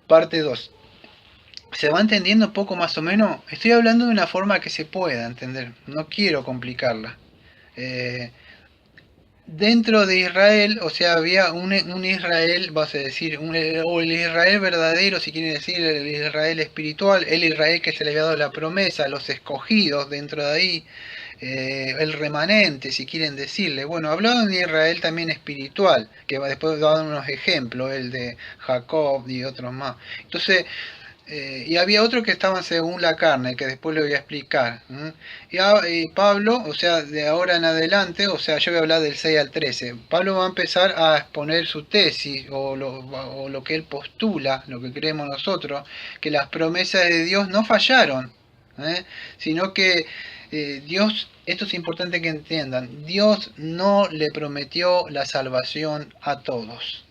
Parte 2. ¿Se va entendiendo un poco más o menos? Estoy hablando de una forma que se pueda entender. No quiero complicarla. Eh, Dentro de Israel, o sea, había un Israel, vas a decir, o el Israel verdadero, si quiere decir, el Israel espiritual, el Israel que se le había dado la promesa, los escogidos dentro de ahí, el remanente, si quieren decirle. Bueno, hablaba de Israel también espiritual, que después daban unos ejemplos, el de Jacob y otros más. Entonces, y había otros que estaban según la carne, que después le voy a explicar. Y Pablo, o sea, de ahora en adelante, o sea, yo voy a hablar del 6 al 13. Pablo va a empezar a exponer su tesis, o lo que él postula, lo que creemos nosotros, que las promesas de Dios no fallaron, sino que Dios, esto es importante que entiendan, Dios no le prometió la salvación a todos.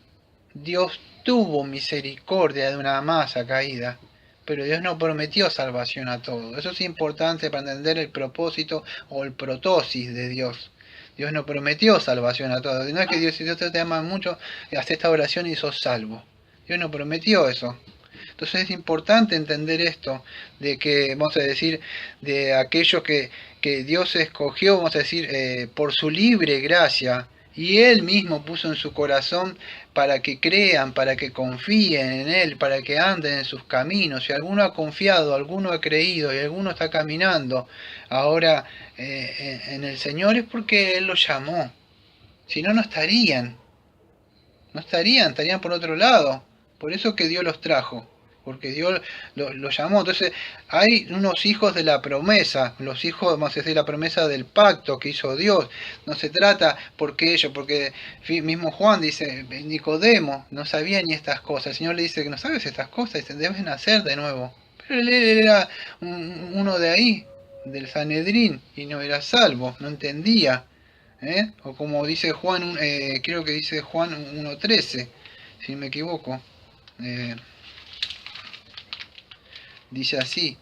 Dios tuvo misericordia de una masa caída, pero Dios no prometió salvación a todos. Eso es importante para entender el propósito o el protosis de Dios. Dios no prometió salvación a todos. No es que Dios, si Dios te ama mucho, hace esta oración y sos salvo. Dios no prometió eso. Entonces es importante entender esto, de que, vamos a decir, de aquellos que Dios escogió, vamos a decir, por su libre gracia, y Él mismo puso en su corazón para que crean, para que confíen en Él, para que anden en sus caminos. Si alguno ha confiado, alguno ha creído y alguno está caminando ahora en el Señor, es porque Él los llamó. Si no, no estarían. No estarían, estarían por otro lado. Por eso que Dios los trajo. Porque Dios los llamó. Entonces, hay unos hijos de la promesa. Los hijos, vamos a decir, la promesa del pacto que hizo Dios. No se trata porque ellos, porque mismo Juan dice, Nicodemo no sabía ni estas cosas. El Señor le dice que no sabes estas cosas. Dice, debes nacer de nuevo. Pero él era uno de ahí, del Sanedrín, y no era salvo, no entendía. O como dice Juan, creo que dice Juan 1.13, si no me equivoco. Dice así: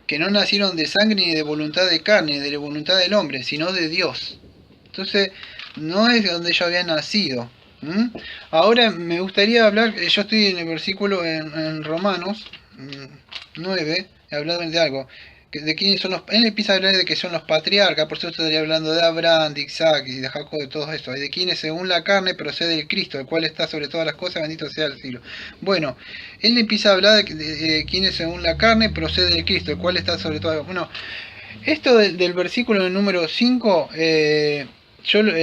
que no nacieron de sangre ni de voluntad de carne, ni de la voluntad del hombre, sino de Dios. Entonces, no es donde ellos habían nacido. Ahora me gustaría hablar, yo estoy en el versículo en Romanos 9, he hablado de algo. De quiénes son él empieza a hablar de que son los patriarcas, por eso estaría hablando de Abraham, de Isaac y de Jacob, de todo esto, y de quienes según la carne procede el Cristo, el cual está sobre todas las cosas, bendito sea el siglo. Bueno, él empieza a hablar de quienes según la carne procede el Cristo, el cual está sobre todas las cosas. Bueno, esto del versículo número 5, yo lo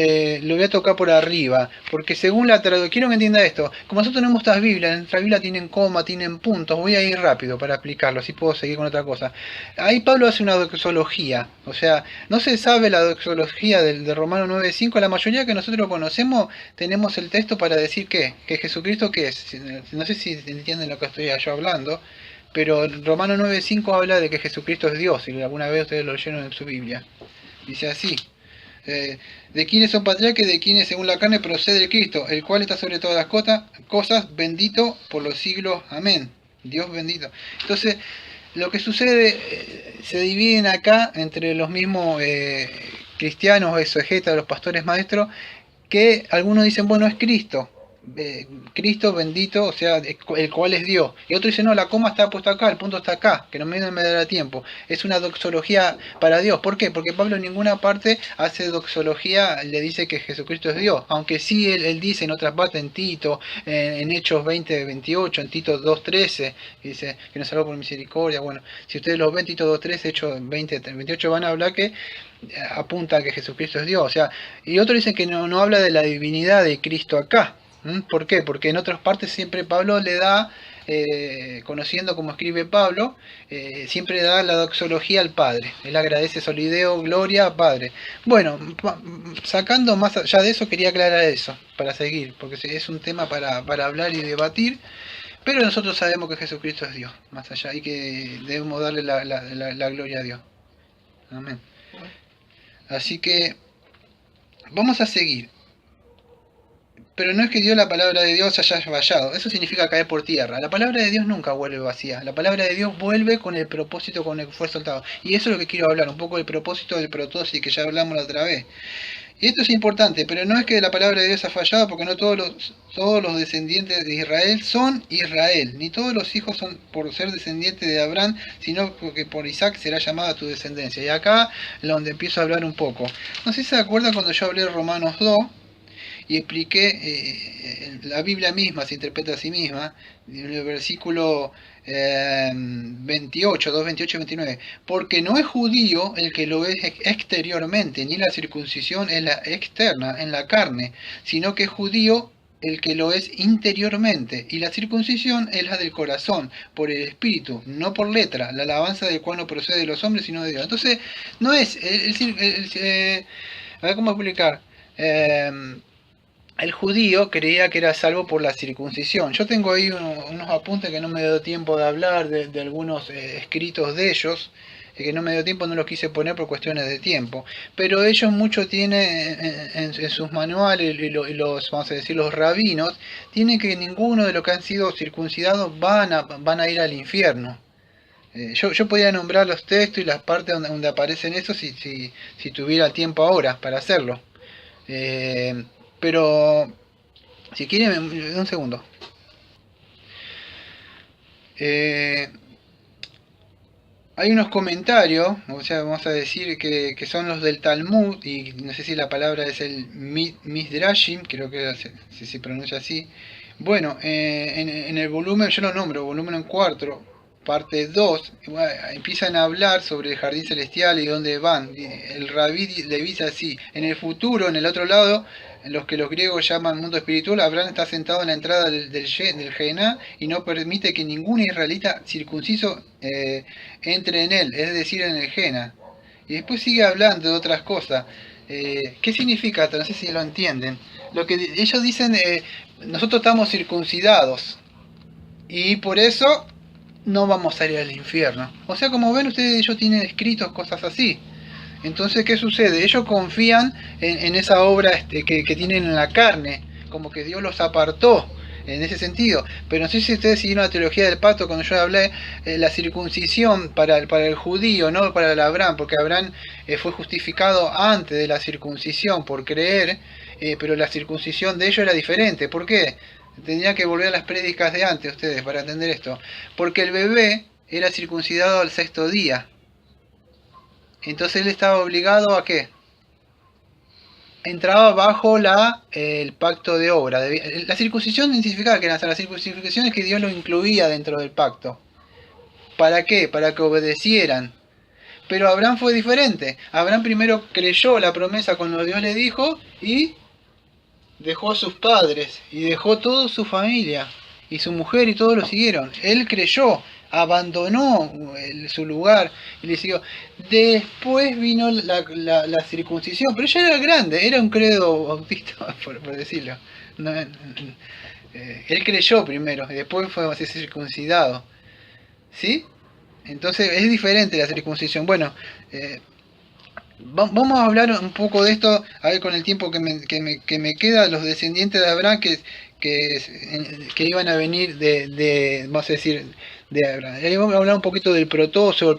voy a tocar por arriba, porque según la traducción, quiero que entienda esto, como nosotros tenemos estas Biblias, nuestra Biblia tienen coma, tienen puntos, voy a ir rápido para explicarlo, así puedo seguir con otra cosa. Ahí Pablo hace una doxología, o sea, no se sabe la doxología de Romanos 9.5, la mayoría que nosotros conocemos tenemos el texto para decir que Jesucristo, ¿qué es? No sé si entienden lo que estoy yo hablando, pero Romanos 9.5 habla de que Jesucristo es Dios, y alguna vez ustedes lo leyeron en su Biblia. Dice así: de quienes son patriarcas, de quienes según la carne procede el Cristo, el cual está sobre todas las cosas, bendito por los siglos. Amén. Dios bendito. Entonces, lo que sucede, se dividen acá entre los mismos cristianos, exegetas, los pastores maestros, que algunos dicen, bueno, es Cristo. Cristo bendito, o sea, el cual es Dios. Y otro dice, no, la coma está puesta acá, el punto está acá, que no me dará tiempo. Es una doxología para Dios. ¿Por qué? Porque Pablo en ninguna parte hace doxología, le dice que Jesucristo es Dios. Aunque sí él dice en otras partes, en Tito, en Hechos 20:28, en Tito 2:13, dice que nos salvó por misericordia. Bueno, si ustedes los ven, Tito 2:13, Hechos 20:28, van a hablar que apunta a que Jesucristo es Dios. O sea, y otros dicen que no habla de la divinidad de Cristo acá. ¿Por qué? Porque en otras partes siempre Pablo le da, conociendo como escribe Pablo, siempre da la doxología al Padre. Él agradece solideo, gloria al Padre. Bueno, sacando más allá de eso, quería aclarar eso, para seguir, porque es un tema para hablar y debatir, pero nosotros sabemos que Jesucristo es Dios, más allá, y que debemos darle la gloria a Dios. Amén. Así que vamos a seguir. Pero no es que Dios, la palabra de Dios haya fallado, eso significa caer por tierra. La palabra de Dios nunca vuelve vacía, la palabra de Dios vuelve con el propósito con el que fue soltado. Y eso es lo que quiero hablar, un poco del propósito del protosis que ya hablamos la otra vez. Y esto es importante, pero no es que la palabra de Dios ha fallado, porque no todos los descendientes de Israel son Israel, ni todos los hijos son por ser descendientes de Abraham, sino que por Isaac será llamada tu descendencia. Y acá es donde empiezo a hablar un poco. No sé si se acuerdan cuando yo hablé de Romanos 2, y expliqué, la Biblia misma se interpreta a sí misma, en el versículo 28, 2, 28 y 29, porque no es judío el que lo es exteriormente, ni la circuncisión es la externa, en la carne, sino que es judío el que lo es interiormente, y la circuncisión es la del corazón, por el espíritu, no por letra, la alabanza del cual no procede de los hombres, sino de Dios. Entonces, no es, a ver cómo explicar. El judío creía que era salvo por la circuncisión. Yo tengo ahí unos apuntes que no me dio tiempo de hablar, de algunos escritos de ellos, que no me dio tiempo, no los quise poner por cuestiones de tiempo. Pero ellos mucho tienen en sus manuales, y los, vamos a decir, los rabinos, tienen que ninguno de los que han sido circuncidados van a ir al infierno. Yo podía nombrar los textos y las partes donde aparecen eso si tuviera tiempo ahora para hacerlo. Pero si quieren, un segundo. Hay unos comentarios, o sea, vamos a decir que son los del Talmud, y no sé si la palabra es el Midrashim, creo que se pronuncia así. Bueno, en el volumen, yo lo nombro, volumen en 4, parte 2, empiezan a hablar sobre el jardín celestial y dónde van. El rabí le dice así: en el futuro, en el otro lado, en los que los griegos llaman mundo espiritual, Abraham está sentado en la entrada del Gehenna y no permite que ningún israelita circunciso entre en él, es decir, en el Gehenna. Y después sigue hablando de otras cosas. ¿Qué significa esto? No sé si lo entienden. Lo que ellos dicen, nosotros estamos circuncidados y por eso no vamos a ir al infierno. O sea, como ven ustedes, ellos tienen escritos cosas así. Entonces, ¿qué sucede? Ellos confían en esa obra que tienen en la carne, como que Dios los apartó en ese sentido. Pero no sé si ustedes siguieron la teología del pacto cuando yo hablé, la circuncisión para el judío, no para el Abraham, porque Abraham fue justificado antes de la circuncisión por creer, pero la circuncisión de ellos era diferente. ¿Por qué? Tendría que volver a las prédicas de antes ustedes para entender esto. Porque el bebé era circuncidado al 6º día. Entonces él estaba obligado a ¿qué? Entraba bajo el pacto de obra. La circuncisión no significaba que era la circuncisión, es que Dios lo incluía dentro del pacto. ¿Para qué? Para que obedecieran. Pero Abraham fue diferente. Abraham primero creyó la promesa cuando Dios le dijo y dejó a sus padres y dejó toda su familia y su mujer y todos lo siguieron. Él creyó, abandonó su lugar y le siguió. Después vino la circuncisión, pero ya era grande, era un credo bautista, por decirlo. No, él creyó primero y después fue a ser circuncidado. ¿Sí? Entonces es diferente la circuncisión. Bueno, vamos a hablar un poco de esto, a ver con el tiempo que me queda, los descendientes de Abraham que iban a venir vamos a decir, de Abraham. Vamos a hablar un poquito del protoso, el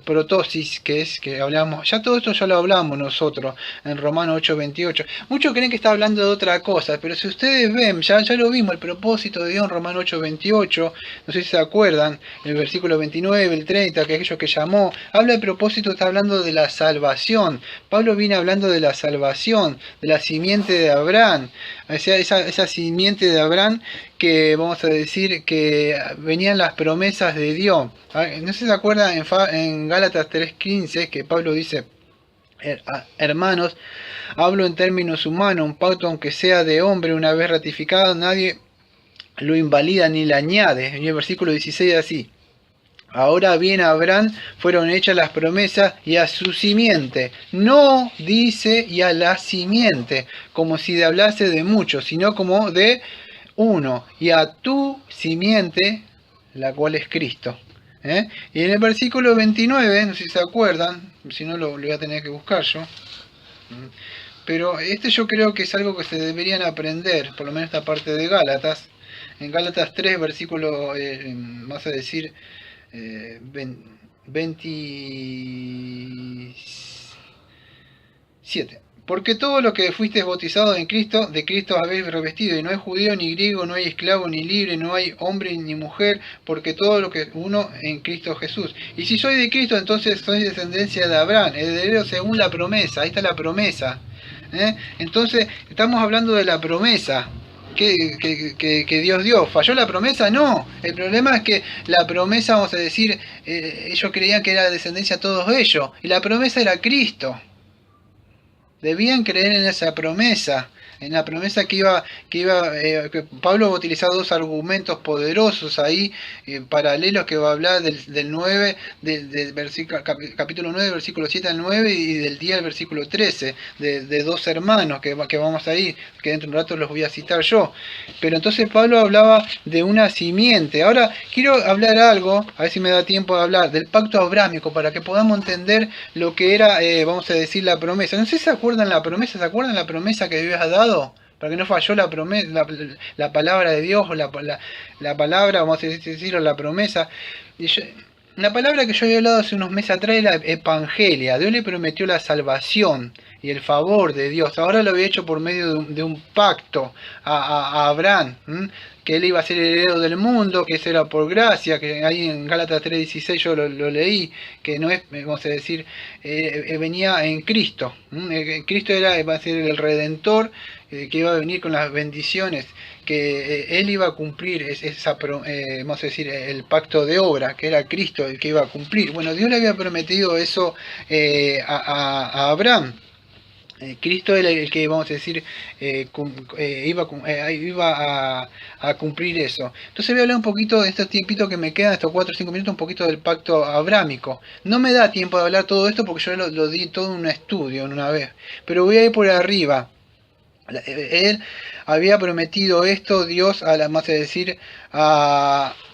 protosis, que hablamos, ya todo esto ya lo hablamos nosotros en Romanos 8:28. Muchos creen que está hablando de otra cosa, pero si ustedes ven, ya lo vimos, el propósito de Dios en Romanos 8:28, no sé si se acuerdan, el versículo 29, el 30, que aquello que llamó, habla de propósito, está hablando de la salvación. Pablo viene hablando de la salvación, de la simiente de Abraham, o sea, esa simiente de Abraham que vamos a decir que venían las promesas de Dios. No sé si se acuerdan en Gálatas 3:15 que Pablo dice: hermanos, hablo en términos humanos, un pacto aunque sea de hombre una vez ratificado, nadie lo invalida ni le añade. Y el versículo 16 así: ahora bien, a Abraham fueron hechas las promesas y a su simiente. No dice y a la simiente, como si hablase de muchos, sino como de uno. Y a tu simiente, la cual es Cristo. Y en el versículo 29, no sé si se acuerdan, si no lo voy a tener que buscar yo. Pero yo creo que es algo que se deberían aprender, por lo menos esta parte de Gálatas. En Gálatas 3, versículo, vamos a decir, 27. Porque todo lo que fuiste bautizado en Cristo, de Cristo habéis revestido, y no hay judío ni griego, no hay esclavo ni libre, no hay hombre ni mujer, porque todo lo que uno en Cristo Jesús. Y si soy de Cristo, entonces soy descendencia de Abraham, heredero según la promesa. Ahí está la promesa. Entonces, estamos hablando de la promesa que Dios dio. ¿Falló la promesa? No. El problema es que la promesa, vamos a decir, ellos creían que era descendencia todos ellos, y la promesa era Cristo. Debían creer en esa promesa, en la promesa que Pablo va a utilizar dos argumentos poderosos ahí, paralelos, que va a hablar del 9, capítulo 9, versículo 7 al 9, y del 10 al versículo 13, de dos hermanos que vamos a ir, que dentro de un rato los voy a citar yo. Pero entonces Pablo hablaba de una simiente. Ahora quiero hablar algo, a ver si me da tiempo de hablar, del pacto abrámico, para que podamos entender lo que era, vamos a decir, la promesa. No sé si se acuerdan la promesa, ¿se acuerdan la promesa que Dios ha dado? Para que no falló la promesa, la palabra de Dios, o la palabra, vamos a decirlo, la promesa. La palabra que yo había hablado hace unos meses atrás era evangelia. Dios le prometió la salvación y el favor de Dios. Ahora lo había hecho por medio de un pacto a Abraham, que él iba a ser heredero del mundo, que eso era por gracia, que ahí en Gálatas 3:16 yo lo leí, que no es, vamos a decir, venía en Cristo. Cristo va a ser el Redentor, que iba a venir con las bendiciones, que él iba a cumplir vamos a decir, el pacto de obra, que era Cristo el que iba a cumplir. Bueno, Dios le había prometido eso a Abraham. Cristo era el que, vamos a decir, iba a cumplir eso. Entonces voy a hablar un poquito de estos tiempitos que me quedan, estos 4 o 5 minutos, un poquito del pacto abrámico. No me da tiempo de hablar todo esto porque yo lo di todo en un estudio en una vez, pero voy a ir por arriba. Él había prometido esto, Dios, vamos a decir,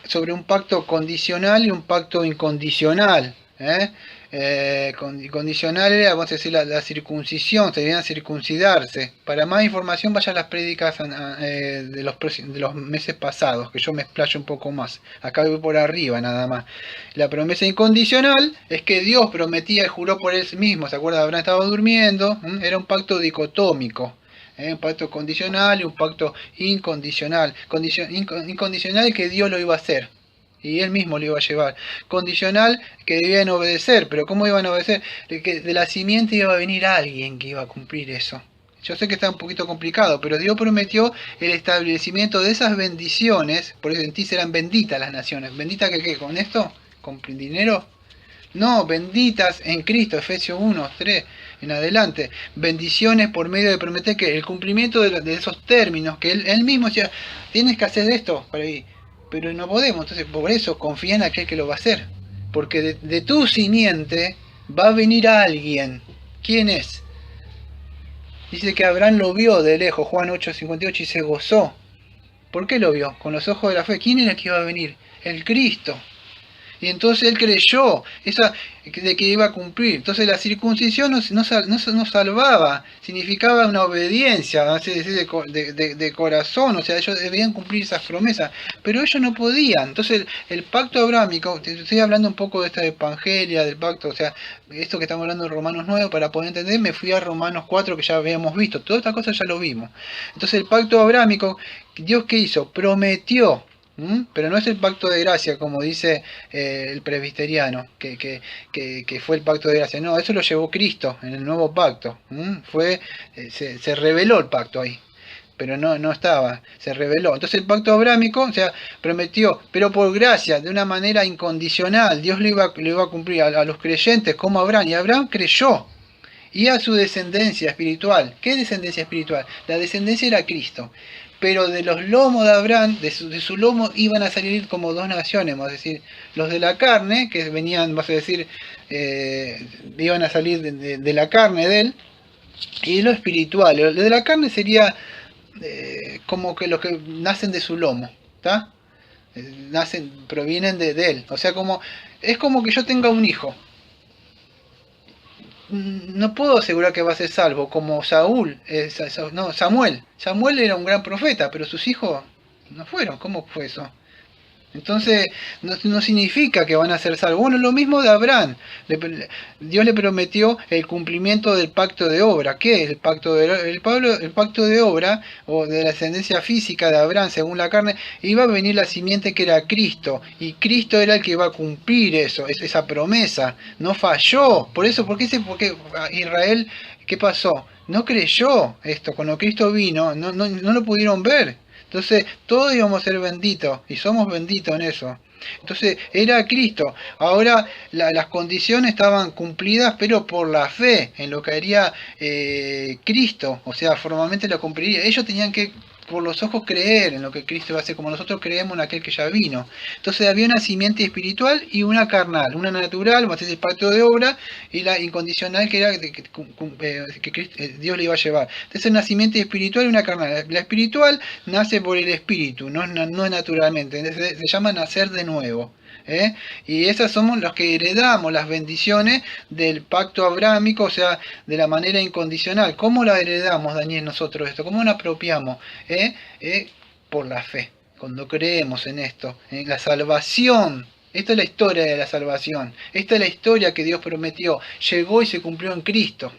sobre un pacto condicional y un pacto incondicional. Condicional era, vamos a decir, la circuncisión, se debían circuncidarse. Para más información vaya a las prédicas de los meses pasados, que yo me explayo un poco más. Acá voy por arriba nada más. La promesa incondicional es que Dios prometía y juró por él mismo. ¿Se acuerdan? Abraham estaba durmiendo. Era un pacto dicotómico. Un pacto condicional y un pacto incondicional. Incondicional es que Dios lo iba a hacer y él mismo lo iba a llevar. Condicional, que debían obedecer. Pero ¿cómo iban a obedecer? Que de la simiente iba a venir alguien que iba a cumplir eso. Yo sé que está un poquito complicado, pero Dios prometió el establecimiento de esas bendiciones. Por eso en ti serán benditas las naciones. ¿Benditas que qué? ¿Con esto? ¿Con dinero? No, benditas en Cristo, Efesios 1, 3 en adelante. Bendiciones por medio de prometer que el cumplimiento de esos términos, que él mismo decía, tienes que hacer esto para ahí, pero no podemos. Entonces, por eso confía en aquel que lo va a hacer. Porque de tu simiente va a venir alguien. ¿Quién es? Dice que Abraham lo vio de lejos, Juan 8:58, y se gozó. ¿Por qué lo vio? Con los ojos de la fe. ¿Quién era el que iba a venir? El Cristo. Y entonces él creyó de que iba a cumplir. Entonces la circuncisión no salvaba, significaba una obediencia, así decir, de corazón. O sea, ellos debían cumplir esas promesas, pero ellos no podían. Entonces el pacto abrámico, estoy hablando un poco de esta evangelia, del pacto, o sea, esto que estamos hablando de Romanos 9, para poder entender, me fui a Romanos 4, que ya habíamos visto. Todas estas cosas ya lo vimos. Entonces el pacto abrámico, ¿Dios qué hizo? Prometió. Pero no es el pacto de gracia, como dice el presbiteriano, que fue el pacto de gracia. No, eso lo llevó Cristo en el nuevo pacto. Se reveló el pacto ahí, pero no estaba, se reveló. Entonces el pacto abrámico, o sea, prometió, pero por gracia, de una manera incondicional. Dios lo iba a cumplir a los creyentes como Abraham, y Abraham creyó. Y a su descendencia espiritual. ¿Qué descendencia espiritual? La descendencia era Cristo. Pero de los lomos de Abraham, de su lomo, iban a salir como dos naciones, vamos a decir, los de la carne, que venían, vamos a decir, iban a salir de la carne de él, y lo espiritual. Lo de la carne sería como que los que nacen de su lomo, ¿está? Provienen de él. O sea, es como que yo tenga un hijo. No puedo asegurar que va a ser salvo, como Samuel. Samuel era un gran profeta, pero sus hijos no fueron. ¿Cómo fue eso? Entonces, no significa que van a ser salvos. Bueno, lo mismo de Abraham. Dios le prometió el cumplimiento del pacto de obra. ¿Qué es el pacto de obra? El pacto de obra, o de la ascendencia física de Abraham según la carne, iba a venir la simiente que era Cristo. Y Cristo era el que iba a cumplir eso, esa promesa. No falló. Por eso, porque Israel, ¿qué pasó? No creyó esto. Cuando Cristo vino, no lo pudieron ver. Entonces, todos íbamos a ser benditos, y somos benditos en eso. Entonces, era Cristo. Ahora, las condiciones estaban cumplidas, pero por la fe, en lo que haría Cristo. O sea, formalmente lo cumpliría. Ellos tenían que, por los ojos, creer en lo que Cristo va a hacer, como nosotros creemos en aquel que ya vino. Entonces, había una simiente espiritual y una carnal. Una natural, va a ser el pacto de obra, y la incondicional, que era que Dios le iba a llevar. Entonces, una simiente espiritual y una carnal. La espiritual nace por el espíritu, no es naturalmente. Se llama nacer de nuevo. Y esas somos los que heredamos las bendiciones del pacto abrámico, o sea, de la manera incondicional. ¿Cómo la heredamos, Daniel, nosotros esto? ¿Cómo nos apropiamos? Por la fe, cuando creemos en esto, en la salvación. Esta es la historia de la salvación. Esta es la historia que Dios prometió. Llegó y se cumplió en Cristo.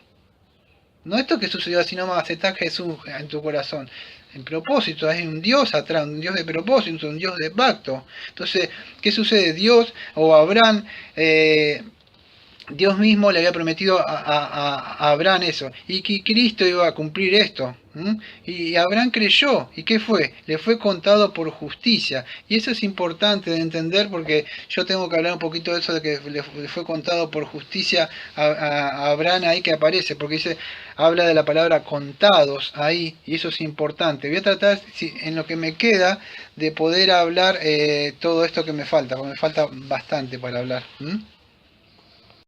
No esto que sucedió así nomás, aceptar a Jesús en tu corazón. El propósito, hay un Dios atrás, un Dios de propósito, un Dios de pacto. Entonces, ¿qué sucede? Dios o Abraham, Dios mismo le había prometido a Abraham eso, y que Cristo iba a cumplir esto. Y Abraham creyó, ¿y qué fue? Le fue contado por justicia. Y eso es importante de entender, porque yo tengo que hablar un poquito de eso, de que le fue contado por justicia a Abraham ahí que aparece, porque habla de la palabra contados ahí, y eso es importante. Voy a tratar, en lo que me queda, de poder hablar todo esto que me falta, porque me falta bastante para hablar.